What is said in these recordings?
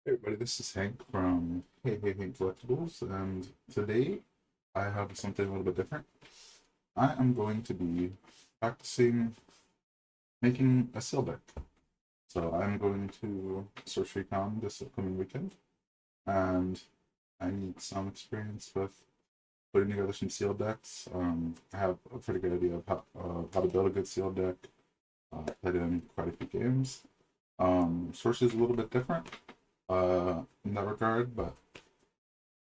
Hey everybody, this is Hank from Hey Collectibles, and today I have something a little bit different. I am going to be practicing making a seal deck. So I'm going to SorceryCon this upcoming weekend, and I need some experience with putting together some seal decks. I have a pretty good idea of how to build a good seal deck. Played in quite a few games. Source is a little bit different in that regard, but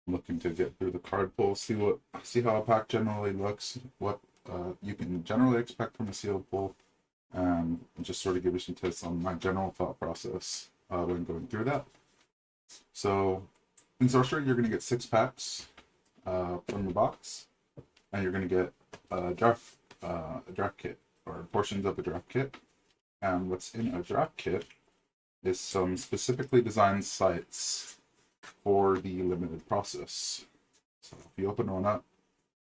I'm looking to get through the card pull, see how a pack generally looks, what you can generally expect from a sealed pull, and just sort of give you some tips on my general thought process when going through that. So in Sorcery, you're going to get 6 packs from the box, and you're going to get a draft kit or portions of a draft kit. And what's in a draft kit is some specifically designed sites for the limited process. So if you open one up,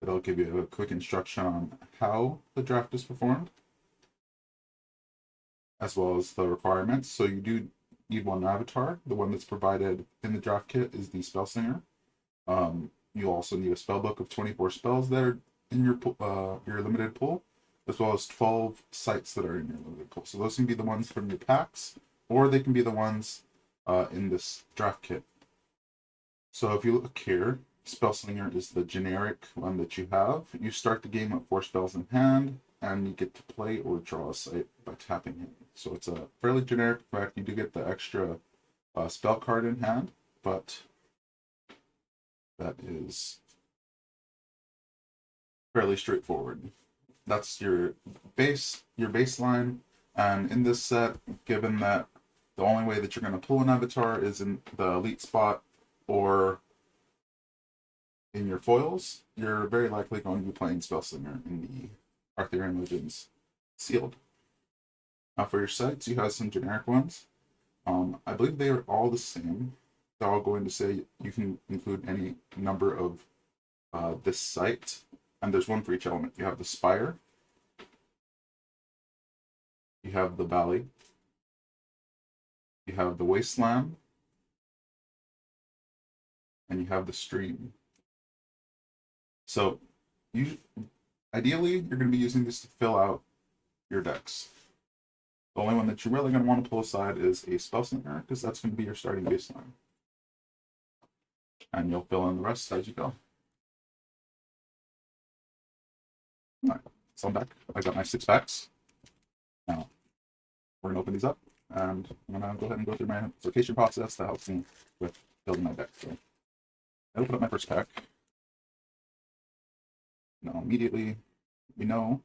it'll give you a quick instruction on how the draft is performed, as well as the requirements. So you do need one avatar. The one that's provided in the draft kit is the spell singer. You also need a spell book of 24 spells that are in your limited pool, as well as 12 sites that are in your limited pool. So those can be the ones from your packs, or they can be the ones in this draft kit. So if you look here, Spell Slinger is the generic one that you have. You start the game with 4 spells in hand, and you get to play or draw a site by tapping it. So it's a fairly generic effect. You do get the extra spell card in hand, but that is fairly straightforward. That's your baseline. And in this set, given that the only way that you're going to pull an avatar is in the elite spot or in your foils, you're very likely going to be playing Spellslinger in the Arthurian Legends sealed. Now for your sites, you have some generic ones. I believe they are all the same. They're all going to say you can include any number of this site, and there's one for each element. You have the Spire, you have the Valley, you have the Wasteland, and you have the Stream. So, you ideally, you're going to be using this to fill out your decks. The only one that you're really going to want to pull aside is a Spell Slinger, because that's going to be your starting baseline. And you'll fill in the rest as you go. Alright, so I'm back. I got my 6 packs. Now, we're going to open these up, and I'm going to go ahead and go through my sortation process that helps me with building my deck. So, I open up my first pack. Now, immediately, we know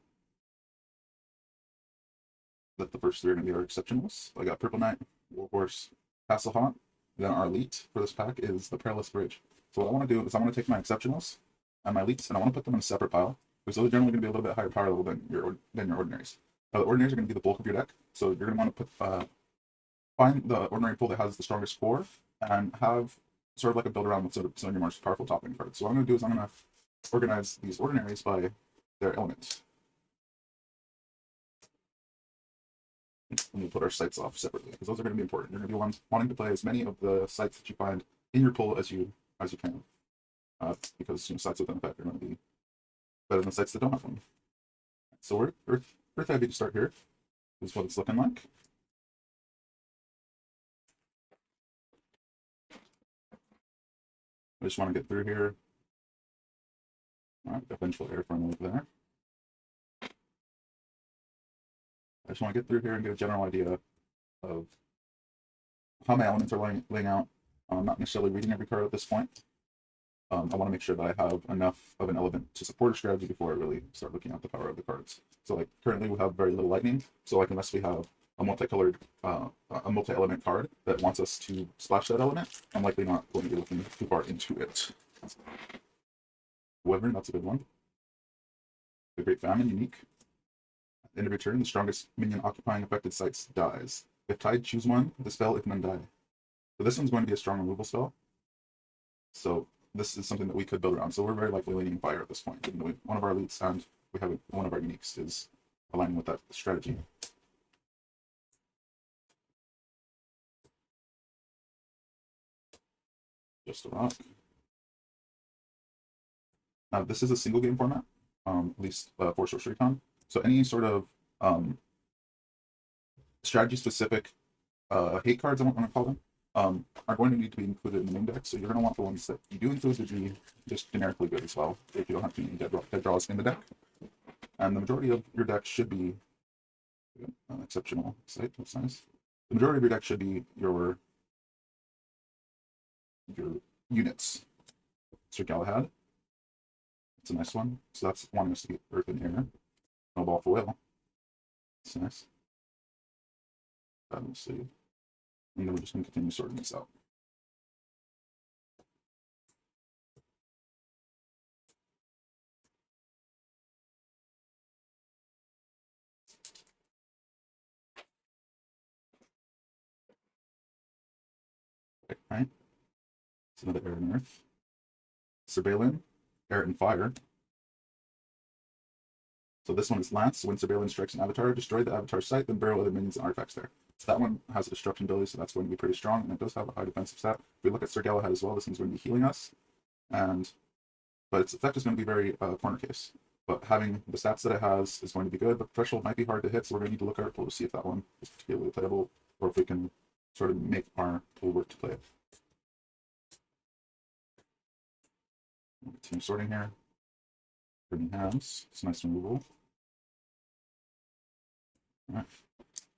that the first 3 are going to be our exceptionals. I got Purple Knight, Warhorse, Castle Haunt. Then our elite for this pack is the Perilous Bridge. So what I want to do is I want to take my exceptionals and my elites, and I want to put them in a separate pile, because those are generally going to be a little bit higher power level than your ordinaries. Now, the ordinaries are going to be the bulk of your deck, so you're going to want to find the ordinary pool that has the strongest core and have sort of like a build around with some of your most powerful top end cards. So what I'm going to do is I'm going to organize these ordinaries by their elements. And we'll put our sites off separately, because those are going to be important. You're going to be ones wanting to play as many of the sites that you find in your pool as you can, because sites with an effect are going to be better than sites that don't have one. So we're happy to start here. This is what it's looking like. I just want to get through here. All right, got vengeful air from over there. I just want to get through here and get a general idea of how my elements are laying out. I'm not necessarily reading every card at this point. I want to make sure that I have enough of an element to support a strategy before I really start looking at the power of the cards. So like currently we have very little lightning, so like unless we have a multicolored, a multi-element card that wants us to splash that element, I'm likely not going to be looking too far into it. Wyvern, that's a good one. The Great Famine, unique. At the end of your turn, the strongest minion occupying affected sites dies. If tied, choose one. Dispel if none die. So this one's going to be a strong removal spell. So this is something that we could build around. So we're very likely leaning fire at this point. Even though one of our elites and we have one of our uniques is aligning with that strategy. Just a rock. Now, this is a single game format, at least for SorceryCon. So any sort of strategy specific hate cards, I want to call them, are going to need to be included in the main deck. So you're going to want the ones that you do include to be just generically good as well, if you don't have too many dead draws in the deck. And the majority of your deck should be an exceptional sight. That's nice. The majority of your deck should be your units. Sir Galahad. It's a nice one. So that's wanting us to get Earth and Air. Snowball Foil. That's nice. Let's see. And then we're just going to continue sorting this out. Right? It's another Air and Earth. Surveillance, Air and Fire. So this one is Lance. When Surveillance strikes an avatar, destroy the avatar's site, then bury other minions and artifacts there. So that one has a destruction ability, so that's going to be pretty strong, and it does have a high defensive stat. If we look at Sir Galahad as well, this one's going to be healing us, but its effect is going to be very corner case. But having the stats that it has is going to be good. The threshold might be hard to hit, so we're going to need to look at our pool to see if that one is particularly playable, or if we can sort of make our pool work to play it. We'll continue sorting here. Burning Hands. It's nice removal. Alright.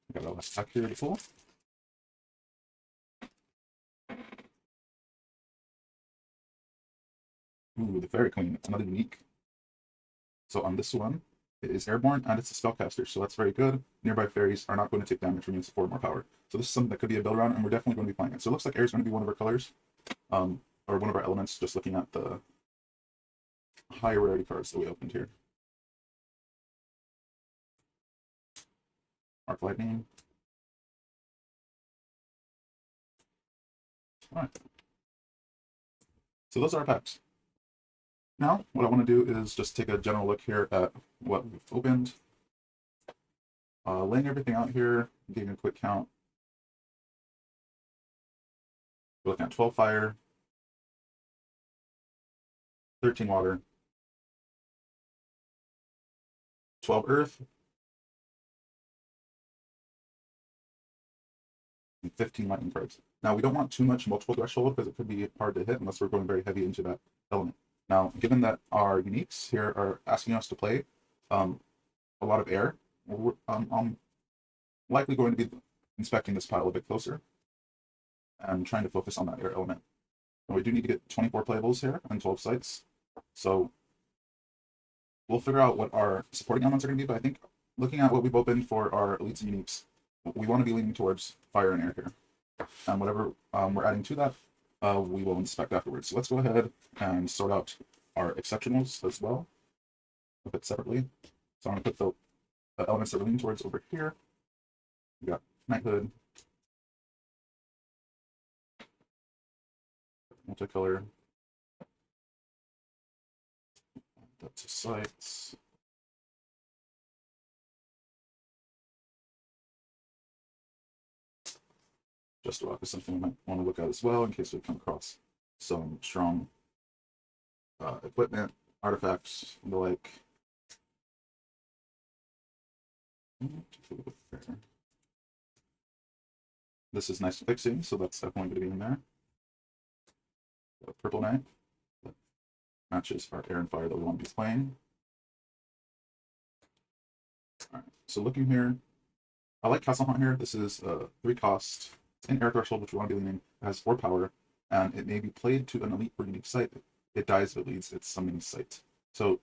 We got our last pack here to pull. Ooh, the Fairy Queen, another unique. So on this one, it is airborne and it's a spellcaster, so that's very good. Nearby fairies are not going to take damage from units of 4 or more power. So this is something that could be a build around, and we're definitely going to be playing it. So it looks like air is going to be one of our colors, or one of our elements, just looking at the higher rarity cards that we opened here. Arc Lightning. Alright. So those are our packs. Now, what I want to do is just take a general look here at what we've opened. Laying everything out here, giving a quick count. We're looking at 12 fire, 13 water, 12 earth, and 15 lightning cards. Now, we don't want too much multiple threshold because it could be hard to hit unless we're going very heavy into that element. Now, given that our uniques here are asking us to play a lot of air, I'm likely going to be inspecting this pile a bit closer and trying to focus on that air element. And we do need to get 24 playables here and 12 sites. So we'll figure out what our supporting elements are going to be, but I think looking at what we've opened for our elites and uniques, we want to be leaning towards fire and air here. And whatever we're adding to that, we will inspect afterwards. So let's go ahead and sort out our exceptionals as well, a bit separately. So I'm going to put the elements that we're leaning towards over here. We got Knighthood, multicolor, that's the sites. Just a rock is something we might want to look at as well in case we come across some strong equipment, artifacts, and the like. This is nice fixing, so that's definitely going to be in there. Purple Knight that matches our air and fire that we want to be playing. Alright, so looking here, I like Castle Hunt here. This is 3 cost. It's in air threshold, which we want to be leaning. It has 4 power, and it may be played to an elite or unique site. It dies if it leads its summoning site. So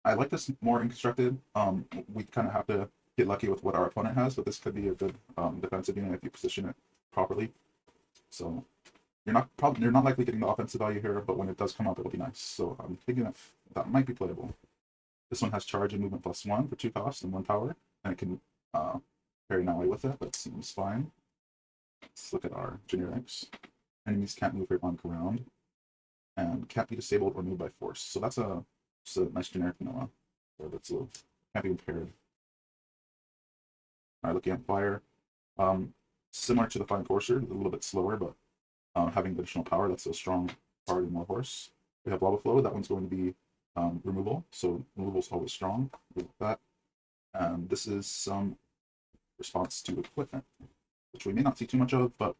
I like this more in constructed. We kind of have to get lucky with what our opponent has, but this could be a good defensive unit if you position it properly. So you're not likely getting the offensive value here, but when it does come up, it'll be nice. So I'm thinking that might be playable. This one has charge and movement +1 for 2 cost and 1 power, and it can parry Nally with it. That seems fine. Let's look at our generics. Enemies can't move or bonk around, and can't be disabled or moved by force. So that's a nice generic vanilla. So that's can't be impaired. Alright, looking at fire. Similar to the Fine Courser, a little bit slower, but having additional power. That's a strong card in Warhorse. We have Lava Flow. That one's going to be removal. So removal is always strong. With that. This is some response to equipment, which we may not see too much of, but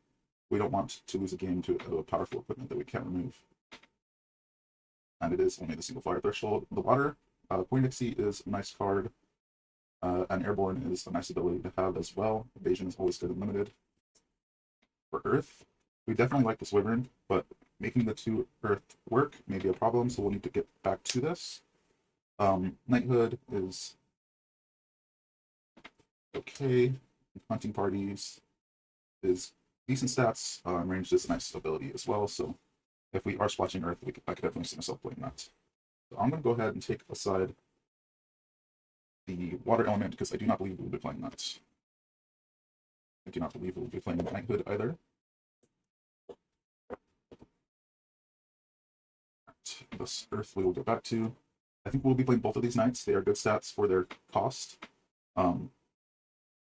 we don't want to lose a game to a powerful equipment that we can't remove. And it is only the single flyer threshold. The water, Poindexter is a nice card, and Airborne is a nice ability to have as well. Evasion is always good and limited. For Earth, we definitely like this Wyvern, but making the 2 Earth work may be a problem, so we'll need to get back to this. Knighthood is okay. Hunting parties is decent stats. Ranged is a nice ability as well, so if we are splashing Earth, I could definitely see myself playing that. So I'm going to go ahead and take aside the water element because I do not believe we'll be playing that. I do not believe we'll be playing Knighthood either. This Earth we will get back to. I think we'll be playing both of these Knights. They are good stats for their cost.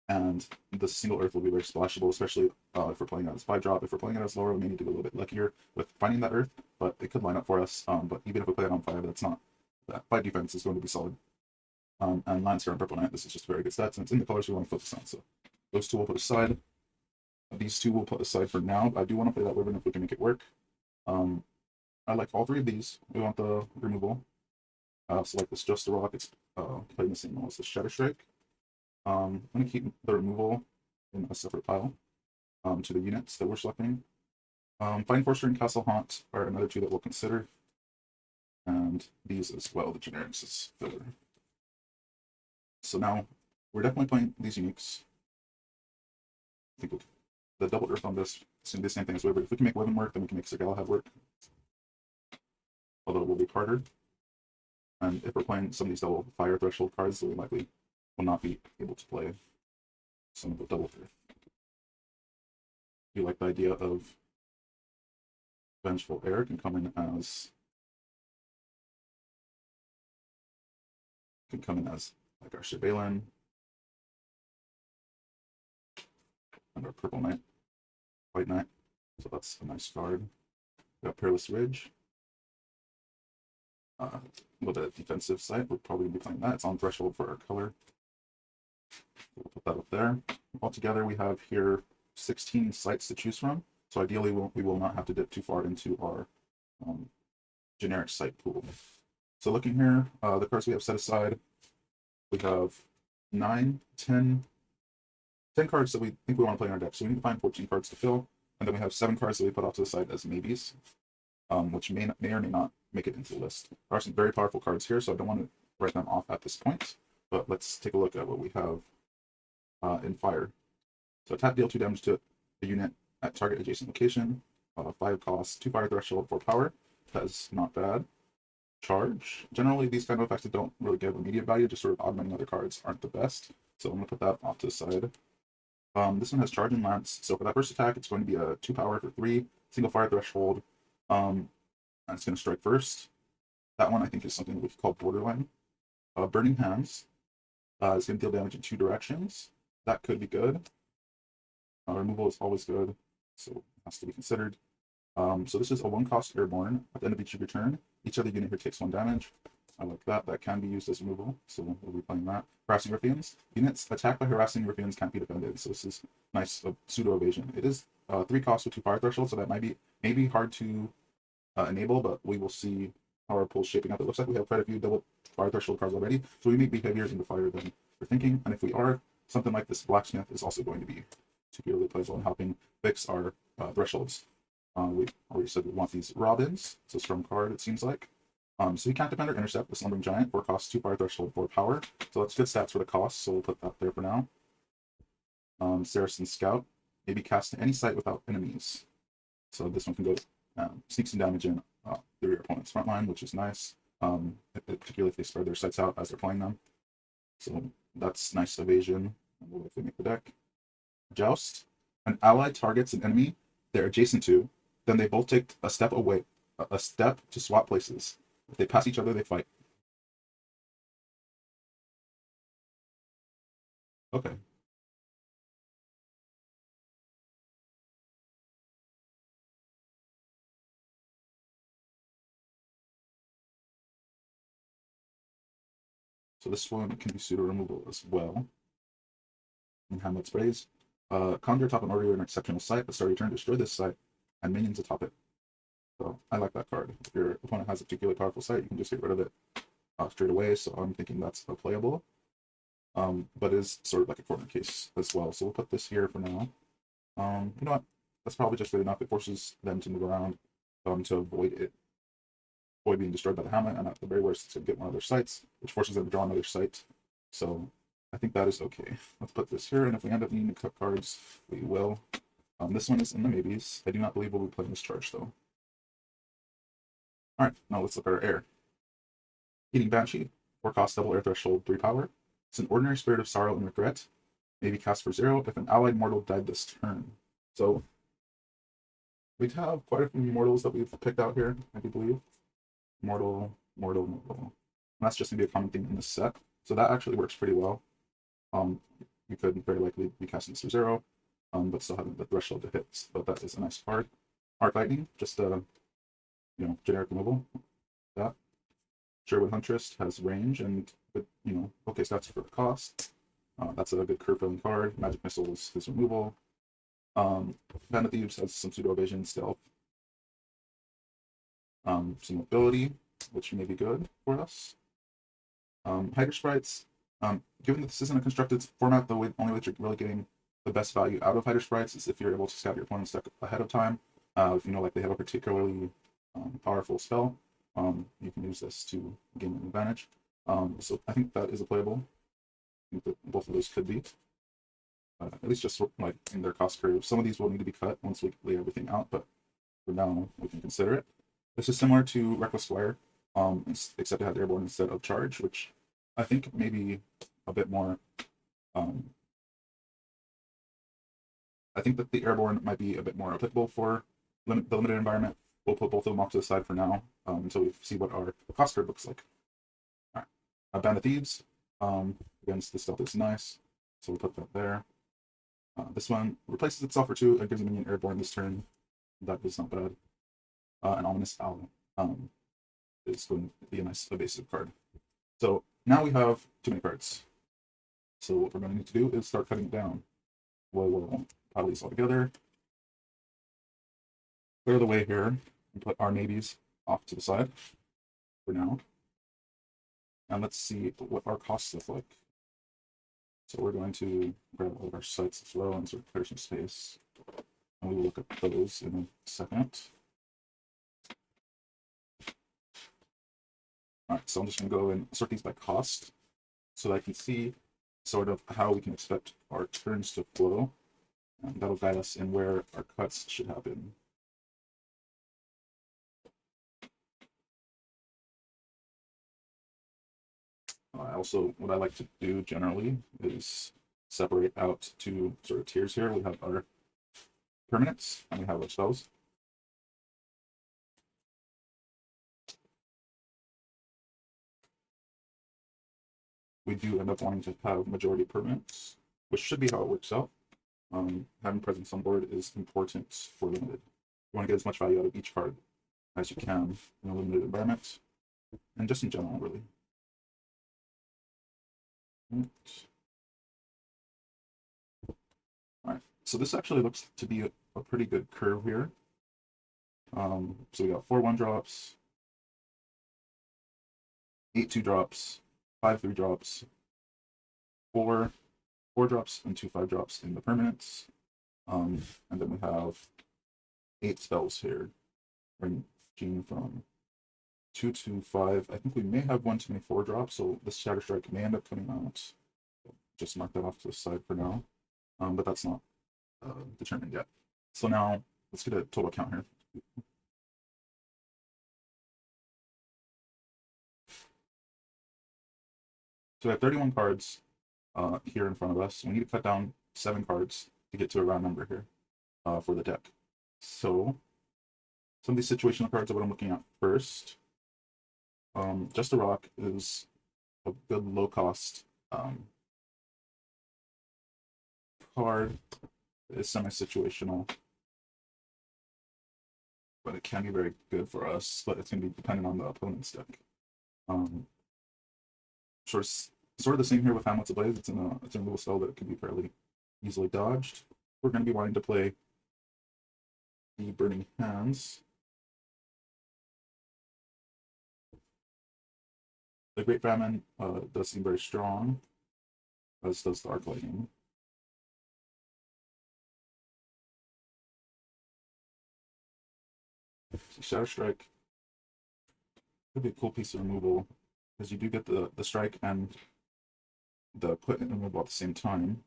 And the single Earth will be very splashable, especially if we're playing it as 5-drop. If we're playing it as lower, we may need to be a little bit luckier with finding that Earth, but it could line up for us. But even if we play it on 5, that's not that 5 defense is going to be solid. And Lancer and Purple Knight, this is just very good stats, and it's in the colors we want to focus on. So those 2 we'll put aside. These 2 we'll put aside for now. I do want to play that Wyvern if we can make it work. I like all 3 of these. We want the removal. Select this Just the Rock. It's playing the same role as the Shatter Strike. I'm going to keep the removal in a separate pile to the units that we're selecting. Fine Forcer and Castle Haunt are another 2 that we'll consider. And these as well, the generics is filler. So now we're definitely playing these uniques. I think the double Earth on this is going to be the same thing as Wyvern. If we can make Wyvern work, then we can make Sir Galahad work. Although it will be harder. And if we're playing some of these double fire threshold cards, then we likely will not be able to play some of the double Earth. You like the idea of Vengeful Air can come in as like our Shibalin and our Purple Knight, White Knight. So that's a nice card. We got Perilous Ridge. With a defensive site, we'll probably be playing that. It's on threshold for our color. We'll put that up there. Altogether, we have here 16 sites to choose from. So ideally, we will not have to dip too far into our generic site pool. So looking here, the cards we have set aside, we have 10 cards that we think we want to play in our deck. So we need to find 14 cards to fill. And then we have 7 cards that we put off to the side as maybes, which may or may not make it into the list. There are some very powerful cards here, so I don't want to write them off at this point. But let's take a look at what we have in Fire. So tap, deal 2 damage to a unit at target adjacent location. 5 cost, 2 fire threshold, 4 power. That is not bad. Charge. Generally, these kind of effects that don't really give immediate value, just sort of augmenting other cards, aren't the best. So I'm going to put that off to the side. This one has Charge and Lance. So for that first attack, it's going to be a 2 power for 3, single fire threshold. And it's going to strike first. That one I think is something that we call Borderline. Burning Hands. It's going to deal damage in 2 directions. That could be good. Removal is always good, so it has to be considered. So this is a 1-cost Airborne. At the end of each of your turn, each other unit here takes 1 damage. I like that. That can be used as removal, so we'll be playing that. Harassing Ruffians. Units attacked by Harassing Ruffians can't be defended, so this is nice pseudo-evasion. It is 3 costs with 2 fire thresholds, so that might be hard to enable, but we will see how our pool's shaping up. It looks like we have quite a few double fire threshold cards already, so we may be heavier into fire than we're thinking. And if we are, something like this Blacksmith is also going to be particularly playable in helping fix our thresholds. We already said we want these Robins. It's a strong card, it seems like. So you can't defend or intercept the Slumbering Giant. 4 costs, 2 fire threshold, 4 power. So that's good stats for the cost, so we'll put that there for now. Saracen Scout. Maybe cast to any site without enemies. So this one can go sneak some damage in through your opponent's front line, which is nice. Particularly if they spread their sights out as they're playing them. So that's nice evasion. And we'll likely make the deck. Joust. An ally targets an enemy they're adjacent to, then they both take a step away, a step to swap places. If they pass each other, they fight. Okay. So this one can be pseudo removal as well. And Hamlet sprays. Conjure top and order an exceptional site. At the start of your turn, destroy this site and minions atop it. So I like that card. If your opponent has a particularly powerful site, you can just get rid of it straight away. So I'm thinking that's a playable. But is sort of like a corner case as well. So we'll put this here for now. You know what? That's probably just good enough. It forces them to move around to avoid being destroyed by the Hamlet, and at the very worst, to get one of their sites, which forces them to draw another site. So I think that is okay. Let's put this here, and if we end up needing to cut cards, we will. This one is in the maybes. I do not believe we'll be playing this charge, though. Alright, now let's look at our air. Eating Banshee, 4 cost, double air threshold, 3 power. It's an ordinary spirit of sorrow and regret. Maybe cast for 0 if an allied mortal died this turn. So we have quite a few mortals that we've picked out here, I do believe. Mortal. And that's just going to be a common thing in this set. So that actually works pretty well. You could very likely be casting this for 0, but still having the threshold to hit. But that is a nice card. Arc Lightning, just generic removal. That. Sherwood Huntress has range and okay stats for the cost. That's a good curve filling card. Magic Missile is his removal. Band of Thieves has some pseudo evasion stealth. Some mobility, which may be good for us. Hydra Sprites. Given that this isn't a constructed format, the only way that you're really getting the best value out of Hydra Sprites is if you're able to scout your opponent's deck ahead of time. If you know like they have a particularly powerful spell, you can use this to gain an advantage. So I think that is a playable. I think that both of those could be. At least just like in their cost curve. Some of these will need to be cut once we lay everything out, but for now we can consider it. This is similar to Reckless Squire, except it had airborne instead of charge, which I think maybe a bit more. I think that the airborne might be a bit more applicable for the limited environment. We'll put both of them off to the side for now until we see what our cost curve looks like. All right, a Band of Thieves. Against the stealth is nice, so we'll put that there. This one replaces itself for 2 and gives a minion airborne this turn. That is not bad. An Ominous Owl is going to be a nice evasive card. So now we have too many cards. So what we're going to need to do is start cutting it down. We'll pile these all together. Clear the way here and put our navies off to the side for now. And let's see what our costs look like. So we're going to grab all of our sites as well and sort of clear some space. And we will look at those in a second. Alright, so I'm just going to go and sort these by cost so that I can see sort of how we can expect our turns to flow. And that'll guide us in where our cuts should happen. Also, what I like to do generally is separate out 2 sort of tiers here. We have our permanents and we have our spells. We do end up wanting to have majority permanents, which should be how it works out. Having presence on board is important for limited. You want to get as much value out of each card as you can in a limited environment, and just in general, really. Alright, so this actually looks to be a pretty good curve here. So we got 4 1-drops, 8 2-drops, 5 3-drops, 4 4-drops, and 2 5-drops in the permanents. And then we have 8 spells here, ranging from 2 to 5. I think we may have 1 too many 4-drops, so this Shatter Strike may end up coming out. Just mark that off to the side for now. But that's not determined yet. So now let's get a total count here. So we have 31 cards here in front of us. We need to cut down 7 cards to get to a round number here for the deck. So some of these situational cards are what I'm looking at first. Just a Rock is a good low-cost card. It's semi-situational, but it can be very good for us, but it's going to be dependent on the opponent's deck. Sort of the same here with Hamlet's Ablaze. It's in a little spell that can be fairly easily dodged. We're going to be wanting to play the Burning Hands. The Great Famine does seem very strong, as does the Arc Lightning. Shadow Strike could be a cool piece of removal, because you do get the strike and the equipment removal at the same time.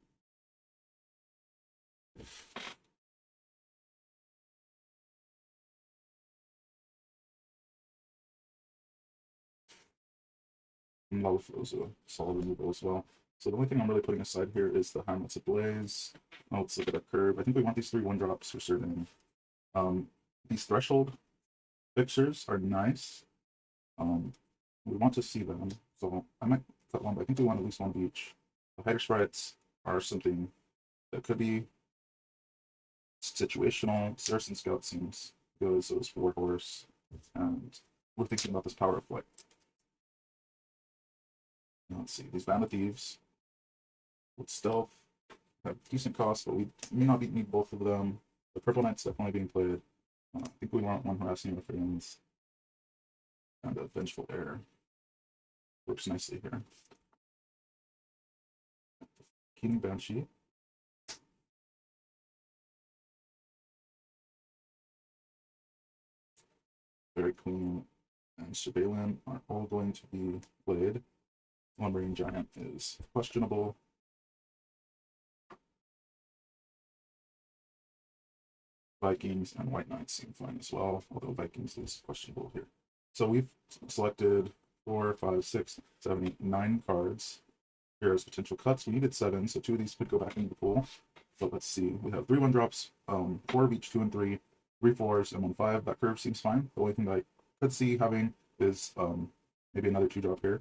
And Lava Flow is a solid removal as well. So the only thing I'm really putting aside here is the Hamlet's Ablaze. Now let's look at our curve. I think we want these 3 1-drops for certain. These Threshold fixtures are nice. We want to see them, so I might cut one, but I think we want at least one of each. The Hider Sprites are something that could be situational. Saracen Scout seems good as those Warhorse, and we're thinking about this Power of Flight. Now, let's see, these Band of Thieves with Stealth have decent cost, but we may not need both of them. The Purple Knight's definitely being played. I think we want one Harassing Ruffians, and a Vengeful Heir. Works nicely here. Keen Banshee. Very Queen and Surveillant are all going to be played. Lumbering Giant is questionable. Vikings and White Knights seem fine as well, although Vikings is questionable here. So we've selected 4, 5, 6, 7, 8, 9 cards. Here as potential cuts. We needed 7, so 2 of these could go back into the pool. But let's see. We have 3 1-drops, 4 of each, 2 and 3, 3 4s, and 1 5. That curve seems fine. The only thing that I could see having is maybe another 2-drop here.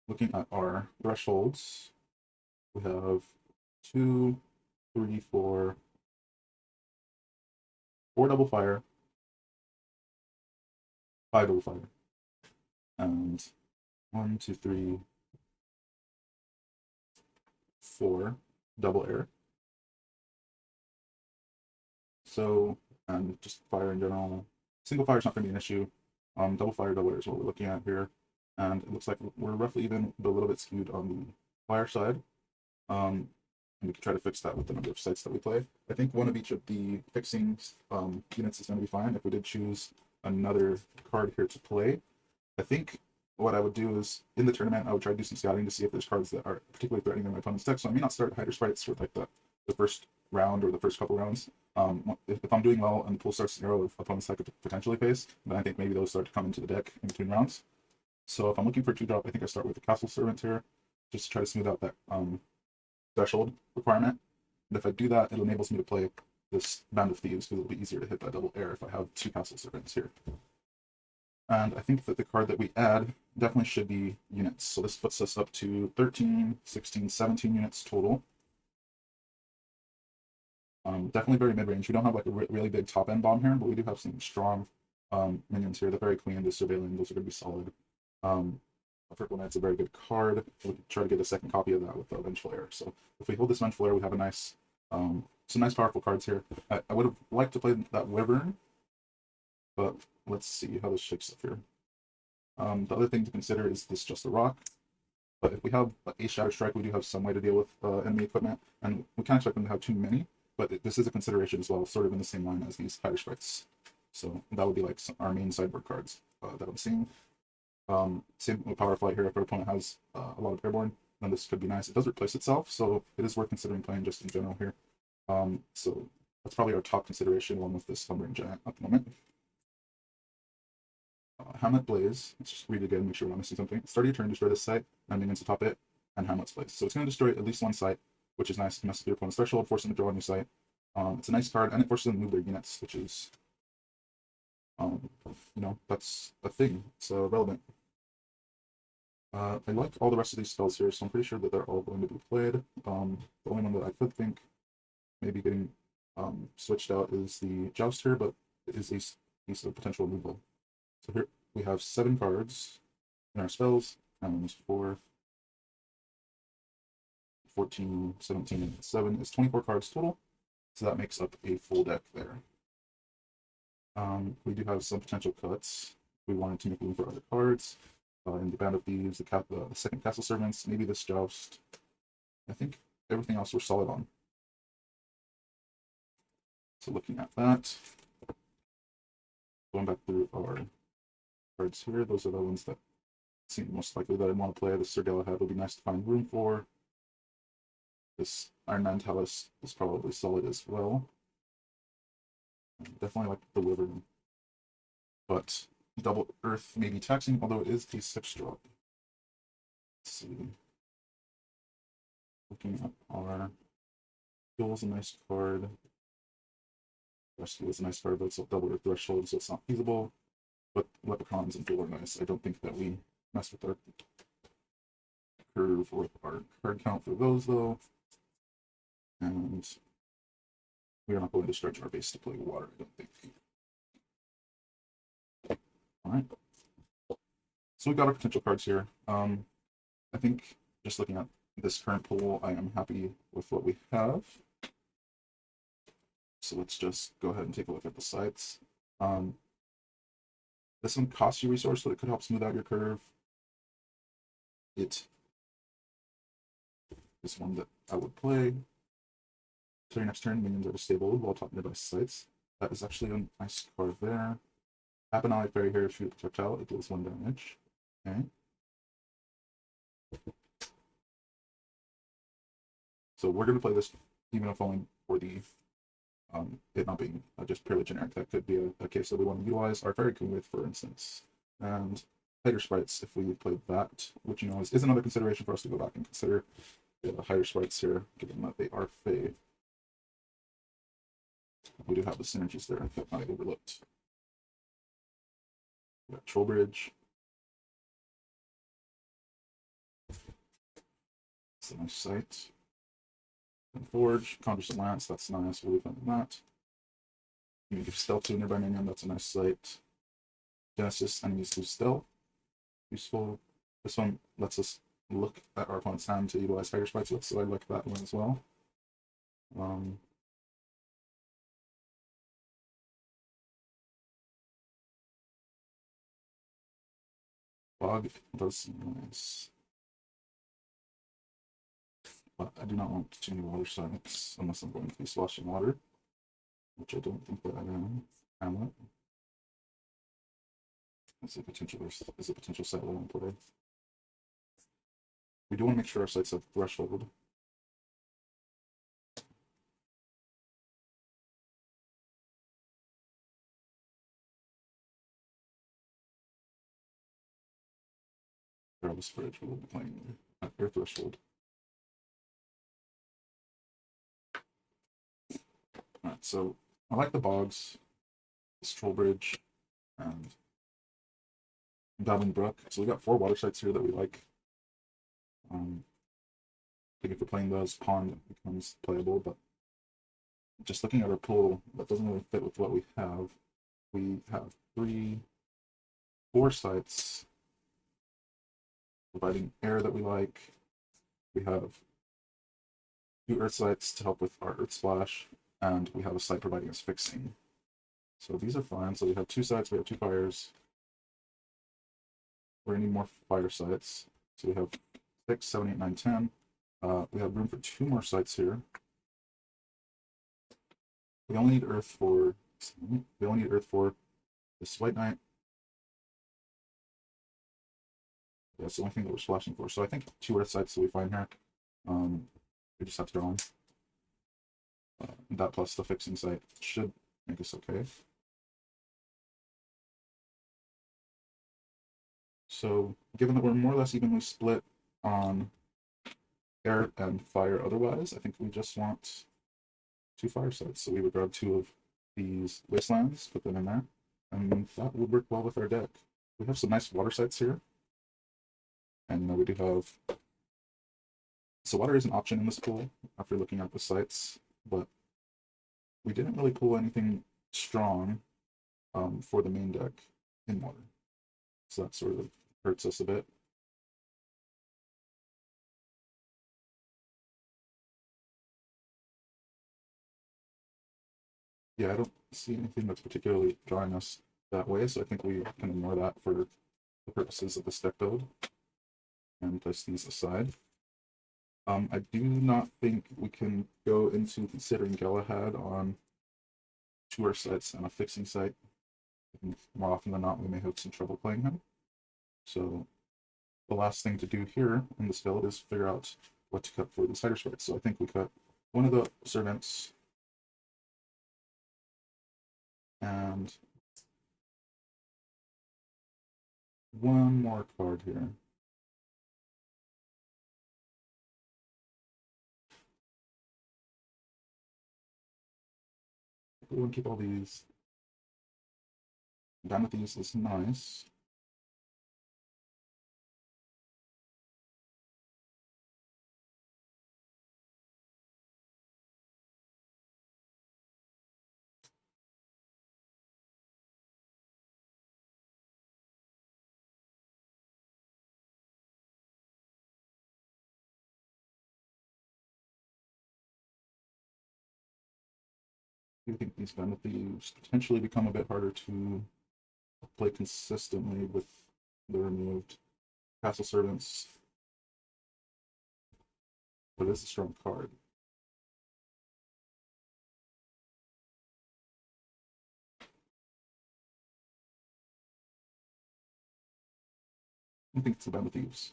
Looking at our thresholds, we have 2, 3, 4 double fire, 5 double fire, and 1, 2, 3, 4 double air. So, and just fire in general. Single fire is not going to be an issue. Double fire, double air is what we're looking at here. And it looks like we're roughly even, but a little bit skewed on the fire side. And we can try to fix that with the number of sites that we play. I think one of each of the fixing units is going to be fine. If we did choose another card here to play, I think what I would do is, in the tournament, I would try to do some scouting to see if there's cards that are particularly threatening in my opponent's deck. So I may not start Hider Sprites for like the first round or the first couple rounds. If I'm doing well and the pool starts to narrow of opponents that I could potentially face, then I think maybe those start to come into the deck in between rounds. So if I'm looking for a 2-drop, I think I start with the Castle Servant here, just to try to smooth out that threshold requirement. And if I do that, it enables me to play this Band of Thieves, because it'll be easier to hit that double air if I have 2 Castle Servants here. And I think that the card that we add definitely should be units. So this puts us up to 13, 16, 17 units total. Definitely very mid-range. We don't have like a really big top-end bomb here, but we do have some strong minions here. The Very Queen, the Surveillant, those are going to be solid. Purple Knight's a very good card. We can try to get a second copy of that with the Vengeful Heir. So if we hold this Vengeful Heir, we have a nice, some nice powerful cards here. I would have liked to play that Wyvern, but let's see how this shakes up here. The other thing to consider is this Just a Rock. But if we have a Shadow Strike, we do have some way to deal with enemy equipment, and we can't expect them to have too many, but this is a consideration as well, sort of in the same line as these Hider Sprites. So that would be like our main sideboard cards that I'm seeing. Same with Power Flight here. If our opponent has a lot of airborne, then this could be nice. It does replace itself, so it is worth considering playing just in general here. So that's probably our top consideration, along with this Lumbering Giant at the moment. Hamlet Blaze. Let's just read it again, make sure we're not missing something. Start your turn, destroy this site, and minions atop it, and Hamlet's Blaze. So it's going to destroy at least one site, which is nice to mess with your opponent's threshold, force them to draw a new site. It's a nice card, and it forces them to move their units, which is, you know, that's a thing. It's relevant. I like all the rest of these spells here, so I'm pretty sure that they're all going to be played. The only one that I could think maybe getting switched out is the Joust here, but it is a piece of potential removal. So here we have 7 cards. in our spells, and 4, 14, 17, and 7 is 24 cards total. So that makes up a full deck there. We do have some potential cuts. We wanted to make room for other cards. In the Band of Thieves, the second Castle Servants, maybe this Joust. I think everything else we're solid on. So looking at that, going back through our cards here, those are the ones that seem most likely that I'd want to play. This Sir Galahad would be nice to find room for. This Iron Man Talus is probably solid as well. Definitely like the Wyvern. But Double Earth may be taxing, although it is a 6-drop. Let's see. Looking at our Fuel is a nice card. Rescue is a nice card, but it's a Double Earth Threshold, so it's not feasible. But Leprechauns and Fuel are nice. I don't think that we mess with our curve or our card count for those, though. And we are not going to stretch our base to play water, I don't think. Alright. So we got our potential cards here. I think just looking at this current pool, I am happy with what we have. So let's just go ahead and take a look at the sites. This one costs you resource, so it could help smooth out your curve. It is one that I would play. So your next turn, minions are disabled while top nearby sites. That is actually a nice card there. Happen Ally Fairy here, shoot a projectile, it deals 1 damage. Okay. So we're going to play this, even if only for the it not being just purely generic. That could be a case that we want to utilize our Fairy Queen with, for instance. And Higher Sprites, if we play that, which you know is another consideration for us to go back and consider. The Higher Sprites here, given that they are Fae. We do have the synergies there that I overlooked. We got Trollbridge. It's a nice sight. And Forge, Conjures a Lance, that's nice. We'll leave on that. You can give Stealth to a nearby minion, that's a nice sight. Genesis, enemies lose Stealth. Useful. This one lets us look at our opponent's hand to utilize Higher Sprites with, so I like that one as well. Fog does nice. But I do not want too many water sites unless I'm going to be sloshing water, which I don't think that I am. Hamlet is a potential site we'll want to play. We do want to make sure our sites have threshold. Regardless bridge, we'll be playing at their threshold. Alright, so I like the bogs, this troll bridge, and Goblin Brook. So we got 4 water sites here that we like. I think if we're playing those, Pond becomes playable, but just looking at our pool, that doesn't really fit with what we have. We have 4 sites providing air that we like. We have 2 earth sites to help with our earth splash, and we have a site providing us fixing. So these are fine. So we have 2 sites, we have 2 fires. We're gonna need more fire sites. So we have 6, 7, 8, 9, 10. We have room for 2 more sites here. We only need earth for this White Knight. That's the only thing that we're splashing for. So I think 2 earth sites will be fine here. We just have to draw them. That plus the fixing site should make us okay. So given that we're more or less evenly split on air and fire otherwise, I think we just want 2 fire sites. So we would grab 2 of these wastelands, put them in there, and that would work well with our deck. We have some nice water sites here. And we do have... So water is an option in this pool after looking at the sites, but we didn't really pull anything strong for the main deck in water. So that's sort of hurts us a bit. Yeah, I don't see anything that's particularly drawing us that way, so I think we can ignore that for the purposes of this deck build and place these aside. I do not think we can go into considering Galahad on tour sets and a fixing site. I think more often than not, we may have some trouble playing him. So the last thing to do here in this build is figure out what to cut for the cider sprites. So I think we cut one of the servants and one more card here. We'll keep all these. Down with these is nice. I think these benefits potentially become a bit harder to play consistently with the removed castle servants, but it's a strong card. I think it's the Band of Thieves.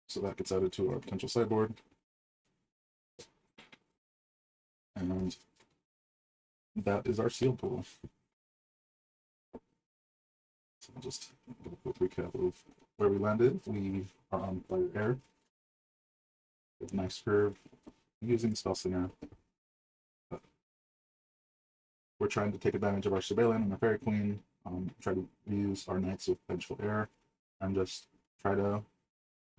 So that gets added to our potential sideboard. And that is our sealed pool. So I'll just give a quick recap of where we landed. We are on Fire Air with a nice curve using Spellslinger. We're trying to take advantage of our Surveillant and our Fairy Queen, try to use our Knights with Vengeful Air, and just try to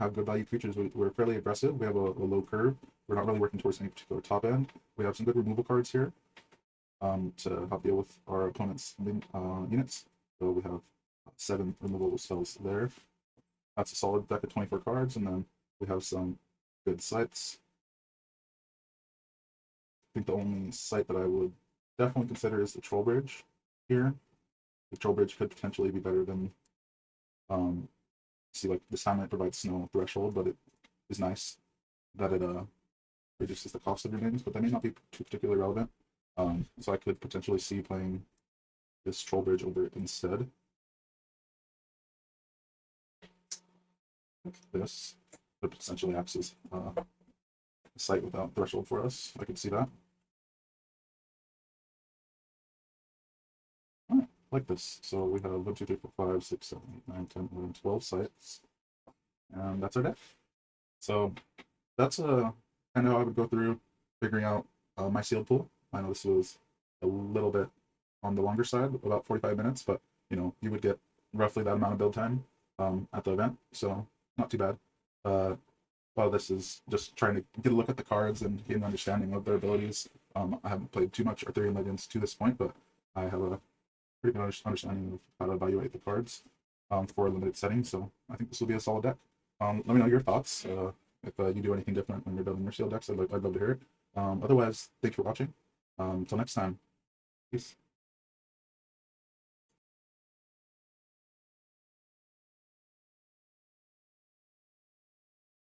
have good value creatures. We're fairly aggressive. We have a low curve. We're not really working towards any particular top end. We have some good removal cards here to help deal with our opponent's units. So we have 7 removal spells there. That's a solid deck of 24 cards, and then we have some good sites. I think the only site that I would definitely consider is the Troll Bridge here. The Troll Bridge could potentially be better than see, like, this time it provides no threshold, but it is nice that it reduces the cost of your minions, but that may not be too particularly relevant. So I could potentially see playing this Troll Bridge over it instead. Like this, but potentially acts as a site without threshold for us. I could see that. Alright, like this. So we have 1, 2, 3, 4, 5, 6, 7, 8, 9, 10, 11, 12 sites. And that's our deck. So that's kind of how I would go through figuring out my sealed pool. I know this was a little bit on the longer side, about 45 minutes, but you would get roughly that amount of build time at the event, so not too bad. While this is just trying to get a look at the cards and get an understanding of their abilities. I haven't played too much Arthurian Legends to this point, but I have a pretty good understanding of how to evaluate the cards for a limited setting, so I think this will be a solid deck. Let me know your thoughts. If you do anything different when you're building your sealed decks, I'd love to hear it. Otherwise, thanks for watching. Until next time, peace.